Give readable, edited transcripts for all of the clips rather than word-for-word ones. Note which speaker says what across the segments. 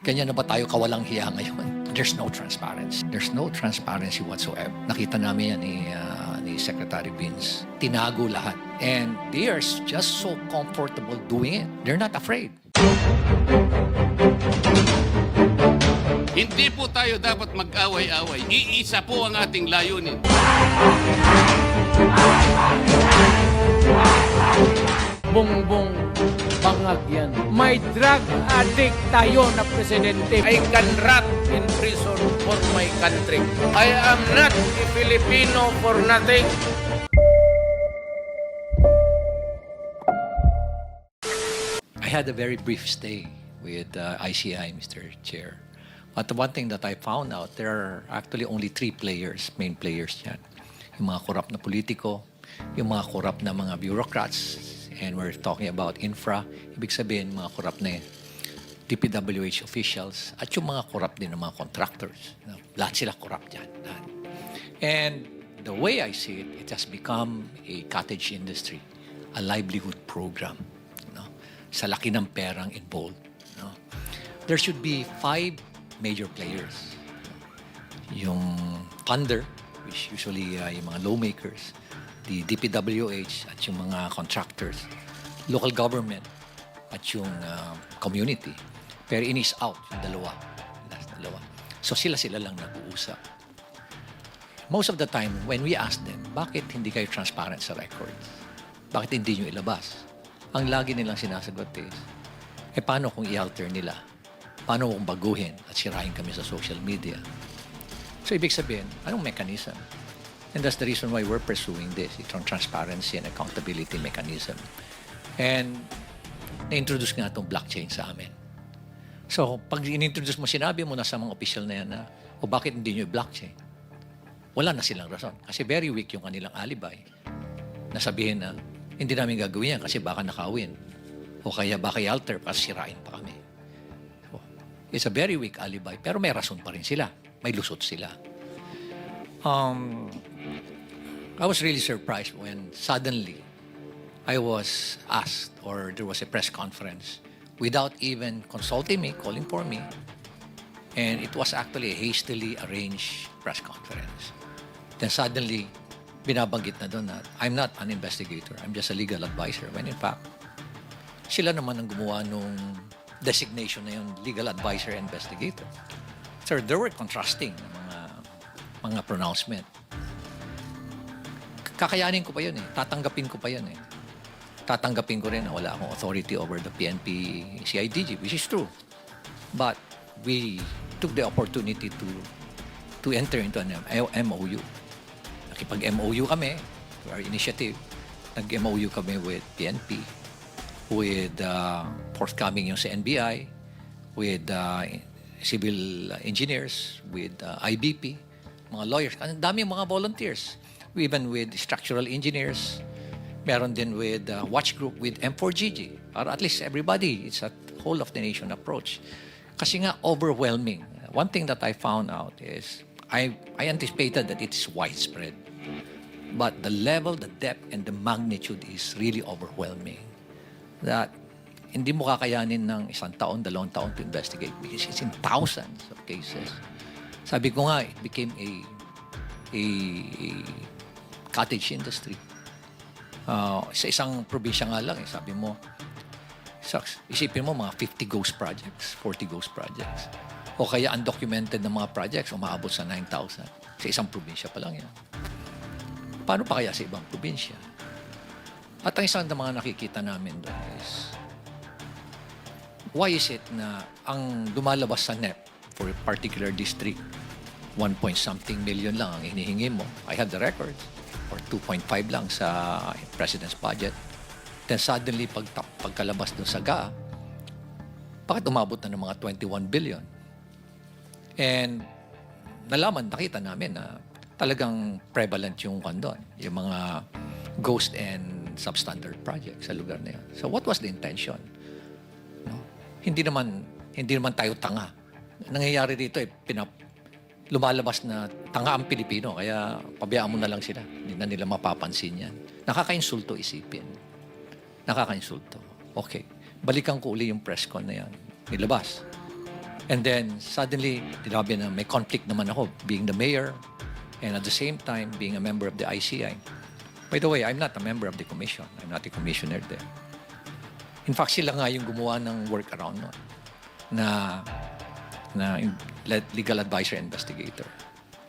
Speaker 1: Ganyan na ba tayo kawalang hiya ngayon? There's no transparency. There's no transparency whatsoever. Nakita namin yan ni Secretary Vince. Tinago lahat. And they are just so comfortable doing it. They're not afraid.
Speaker 2: Hindi po tayo dapat mag-away-away. Iisa po ang ating layunin.
Speaker 3: Bongbong bangag yan. May drug addict tayo na presidente. I can rot in prison for my country. I am not a Filipino for nothing.
Speaker 1: I had a very brief stay with ICI, Mr. Chair. But the one thing that I found out, there are actually only three players, main players yan. Yung mga korap na politiko, yung mga korap na mga bureaucrats, and we're talking about infra, ibig sabihin mga korap na DPWH officials, at yung mga korap din ng mga contractors. Lahat sila korap dyan. Lahat. And the way I see it, it has become a cottage industry, a livelihood program. Sa laki ng perang involved. There should be 5 major players. Yung funder, which usually yung mga lawmakers, the DPWH at yung mga contractors, local government at yung community. Pero in is out, yung dalawa. Last dalawa. So sila lang nag-uusap. Most of the time, when we ask them, bakit hindi kayo transparent sa records? Bakit hindi nyo ilabas? Ang lagi nilang sinasagot is, paano kung i-alter nila? Paano kung baguhin at sirahin kami sa social media? So, ibig sabihin, anong mechanism? And that's the reason why we're pursuing this, itong transparency and accountability mechanism. And na-introduce nga itong blockchain sa amin. So, pag in-introduce mo, sinabi mo na sa mga official na yan na, o bakit hindi nyo blockchain? Wala na silang rason. Kasi very weak yung kanilang alibay. Nasabihin na, hindi namin gagawin yan kasi baka nakawin. O kaya baka i-alter pa, sirain pa kami. So, it's a very weak alibi. Pero may rason pa rin sila. May lusot sila. I was really surprised when suddenly I was asked or there was a press conference without even consulting me, calling for me. And it was actually a hastily arranged press conference. Then suddenly, binabanggit na doon na I'm not an investigator, I'm just a legal advisor. When in fact, sila naman ang gumawa nung designation na yung legal advisor and investigator. So there were contrasting na mga pronouncement. Kakayanin ko pa yun eh. Tatanggapin ko pa yun eh. Tatanggapin ko rin na wala akong authority over the PNP CIDG, which is true. But we took the opportunity to enter into an MOU. Nakipag-MOU kami, our initiative, nag-MOU kami with PNP, with forthcoming yung sa NBI, with civil engineers, with IBP, mga lawyers, ang dami mga volunteers. Even with structural engineers, meron din with watch group with M4GG, or at least everybody, it's a whole of the nation approach. Kasi nga overwhelming. One thing that I found out is, I anticipated that it's widespread. But the level, the depth, and the magnitude is really overwhelming. That hindi mo kakayanin ng 1 taon, 2 taon to investigate because it's in thousands of cases. Sabi ko nga, it became a cottage industry. Sa isang probinsya nga lang, sabi mo, isipin mo mga 50 ghost projects, 40 ghost projects. O kaya undocumented na mga projects, umaabot sa 9,000. Sa isang probinsya pa lang yan. Paano pa kaya sa ibang probinsya? At ang isang ng mga nakikita namin doon is, why is it na ang lumalabas sa NEP for a particular district, 1-point-something million lang ang hinihingi mo. I have the records. Or 2.5 lang sa President's budget. Then suddenly, pagkalabas doon sa GA, bakit umabot na ng mga 21 billion? And nakita namin na talagang prevalent yung kondon, yung mga ghost and substandard projects sa lugar na yun. So what was the intention? No? Hindi naman tayo tanga. Nangyayari dito lumalabas na tanga ang Pilipino, kaya pabayaan mo na lang sila. Hindi na nila mapapansin yan. Nakakainsulto isipin. Nakakainsulto. Okay. Balikan ko uli yung press con na yan. Nilabas. And then suddenly, tinabi na may conflict naman ako being the mayor and at the same time being a member of the ICI. By the way, I'm not a member of the commission. I'm not a commissioner there. In fact, sila nga yung gumawa ng workaround nun na legal advisor investigator.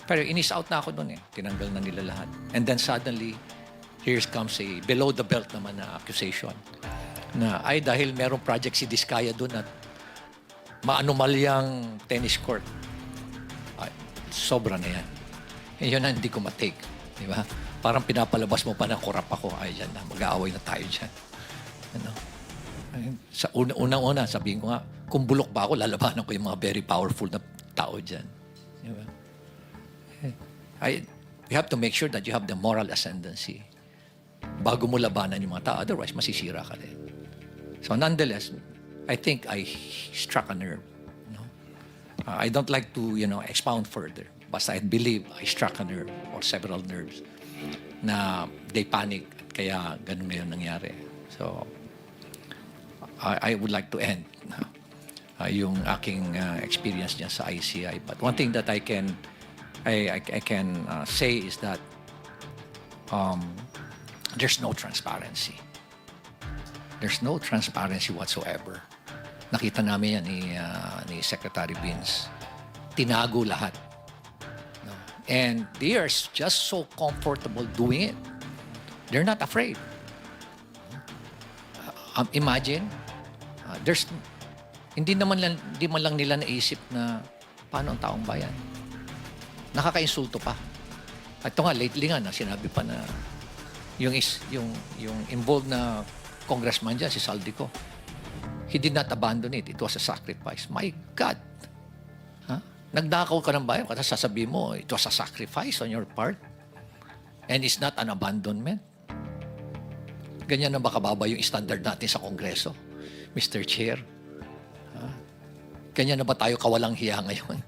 Speaker 1: Pero inis out na ako dun eh. Tinanggal na nila lahat. And then suddenly, here comes a below the belt naman na accusation na ay dahil merong project si Diskaya dun at maanomalyang tennis court. Ay, sobra na yan. Eh, yun na hindi ko matake. Di ba? Parang pinapalabas mo pa na korap ako. Ay, yan na. Mag-aaway na tayo dyan. Ano? Sa unang-una, sabihin ko nga, kung bulok ba ako, lalabanan ko yung mga very powerful na tao dyan. Di ba? You have to make sure that you have the moral ascendancy bago mo labanan yung mga tao. Otherwise, masisira ka din. So nonetheless, I think I struck a nerve. No? I don't like to, expound further. Basta I believe I struck a nerve or several nerves na they panic at kaya ganun ngayon nangyari. So, I would like to end yung aking experience niya sa ICI. But one thing that I can say is that there's no transparency. There's no transparency whatsoever. Nakita namin yan ni Secretary Vince. Tinago lahat. No? And they are just so comfortable doing it. They're not afraid. Imagine, hindi man lang nila naisip na paano ang taong bayan. Nakaka-insulto pa. At ito nga, lately nga, sinabi pa na yung involved na congressman dyan, si Saldico, he did not abandon it. It was a sacrifice. My God! Huh? Nagdakaw ka ng bayan, kasi sasabihin mo, it was a sacrifice on your part. And it's not an abandonment. Ganyan na ba kababa yung standard natin sa Kongreso, Mr. Chair? Huh? Ganyan na ba tayo kawalang hiya ngayon?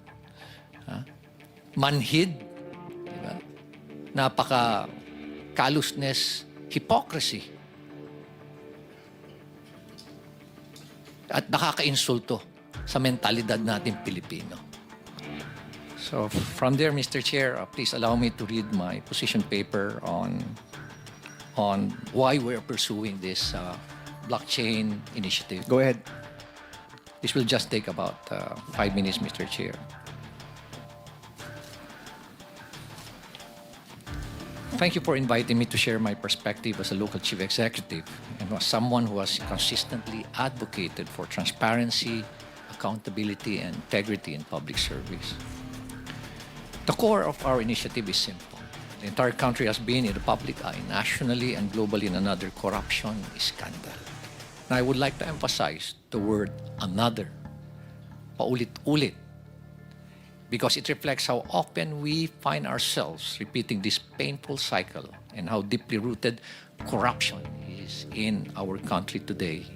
Speaker 1: Huh? Manhid, diba? Napaka callousness, hypocrisy. At nakaka-insulto sa mentalidad natin Pilipino. So from there, Mr. Chair, please allow me to read my position paper on why we're pursuing this blockchain initiative.
Speaker 4: Go ahead.
Speaker 1: This will just take about 5 minutes, Mr. Chair. Thank you for inviting me to share my perspective as a local chief executive and as someone who has consistently advocated for transparency, accountability, and integrity in public service. The core of our initiative is simple. The entire country has been in the public eye, nationally and globally, in another corruption scandal. And I would like to emphasize the word another, paulit-ulit, because it reflects how often we find ourselves repeating this painful cycle and how deeply rooted corruption is in our country today.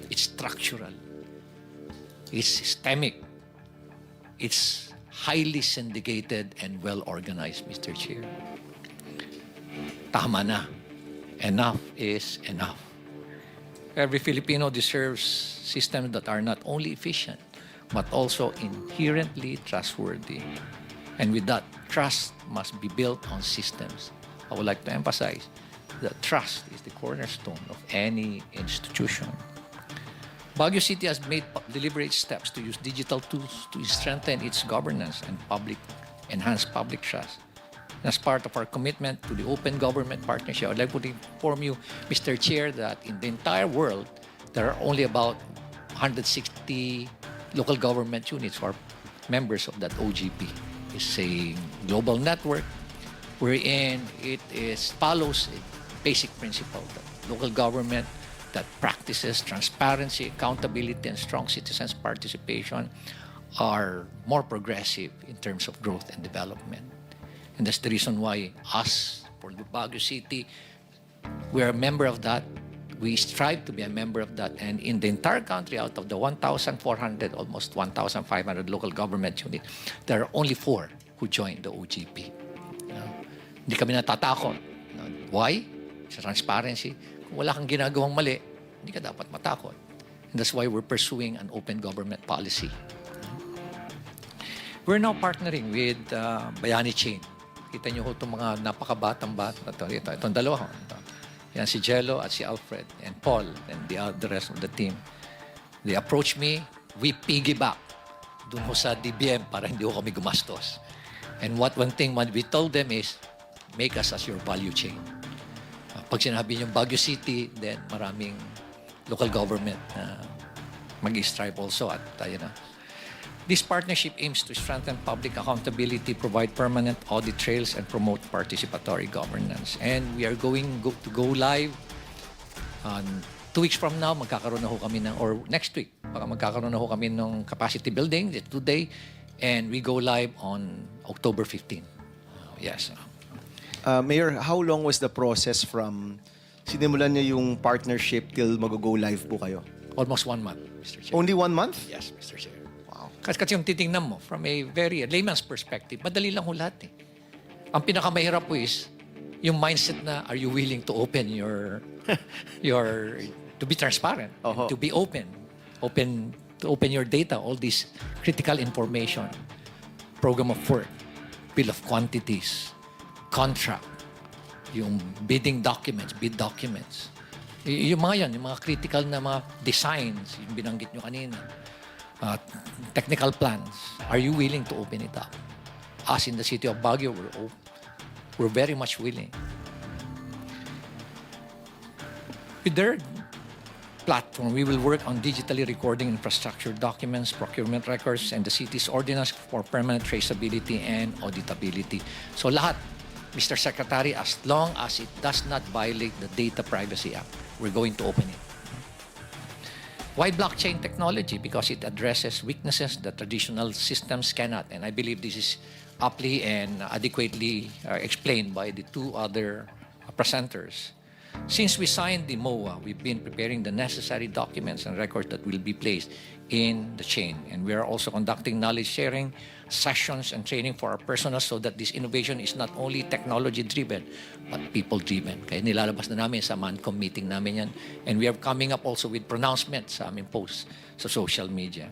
Speaker 1: It's structural. It's systemic. It's highly syndicated and well-organized, Mr. Chair. Tama na. Enough is enough. Every Filipino deserves systems that are not only efficient, but also inherently trustworthy. And with that, trust must be built on systems. I would like to emphasize that trust is the cornerstone of any institution. Baguio City has made deliberate steps to use digital tools to strengthen its governance and enhance public trust. And as part of our commitment to the open government partnership, I would like to inform you, Mr. Chair, that in the entire world, there are only about 160 local government units who are members of that OGP. It's a global network wherein it follows a basic principle that local government that practices transparency, accountability, and strong citizens' participation are more progressive in terms of growth and development. And that's the reason why us, for Baguio City, we're a member of that. We strive to be a member of that. And in the entire country, out of the 1,400, almost 1,500 local government units, there are only 4 who joined the OGP. Hindi kami natatakot. Why? Sa transparency. Kung wala kang ginagawang mali, hindi ka dapat matakot. And that's why we're pursuing an open government policy. We're now partnering with Bayani Chain. Kita niyo ho itong mga napakabatang bata. Itong dalawa. Ito. Yan si Jello at si Alfred and Paul and the rest of the team. They approached me. We piggyback dun ho sa DBM para hindi ho kami gumastos. And one thing we told them is, make us as your value chain. Pag sinabi niyong Baguio City, then maraming local government na mag-strive also at tayo na. This partnership aims to strengthen public accountability, provide permanent audit trails, and promote participatory governance. And we are going to go live 2 weeks from now. Magkakaroon na ho kami ng, or next week, baka magkakaroon na ho kami ng capacity building today, and we go live on October 15. Yes.
Speaker 4: Mayor, how long was the process from sinimulan niyo yung partnership till mag-go live po kayo?
Speaker 1: Almost 1 month, Mr. Chair.
Speaker 4: Only 1 month?
Speaker 1: Yes, Mr. Chair. Wow. Kasi yung titingnan mo, from a very layman's perspective, madali lang ho lahat eh. Ang pinakamahirap po is, yung mindset na, are you willing to open to be transparent,
Speaker 4: Oho.
Speaker 1: to be open, to open your data, all this critical information, program of work, bill of quantities, contract, yung bidding documents, bid documents. Yung mga yan, yung mga critical na mga designs, yung binanggit nyo kanina, technical plans, are you willing to open it up? Us in the city of Baguio, we're very much willing. With their platform, we will work on digitally recording infrastructure documents, procurement records, and the city's ordinance for permanent traceability and auditability. So lahat, Mr. Secretary, as long as it does not violate the Data Privacy Act, we're going to open it. Why blockchain technology? Because it addresses weaknesses that traditional systems cannot. And I believe this is aptly and adequately explained by the 2 other presenters. Since we signed the MOA, we've been preparing the necessary documents and records that will be placed in the chain. And we are also conducting knowledge sharing sessions and training for our personnel so that this innovation is not only technology-driven, but people-driven. Kaya nilalabas na namin sa MANCOM meeting namin yan. And we are coming up also with pronouncements sa aming posts sa social media.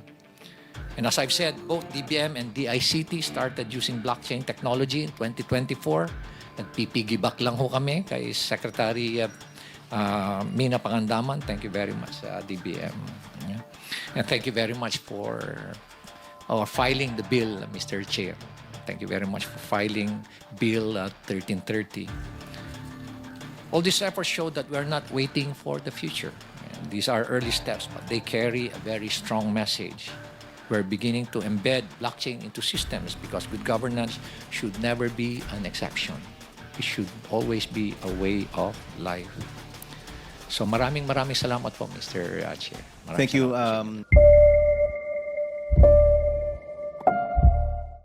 Speaker 1: And as I've said, both DBM and DICT started using blockchain technology in 2024. Nagpipigibak lang ho kami kay Secretary Mina Pangandaman. Thank you very much, DBM. Yeah. And thank you very much for filing the bill, Mr. Chair. Thank you very much for filing Bill 1330. All these efforts show that we are not waiting for the future. And these are early steps, but they carry a very strong message. We're beginning to embed blockchain into systems because good governance should never be an exception. It should always be a way of life. So maraming salamat po, Mr. Chair. Maraming
Speaker 4: Thank you.
Speaker 1: salamat, Chair.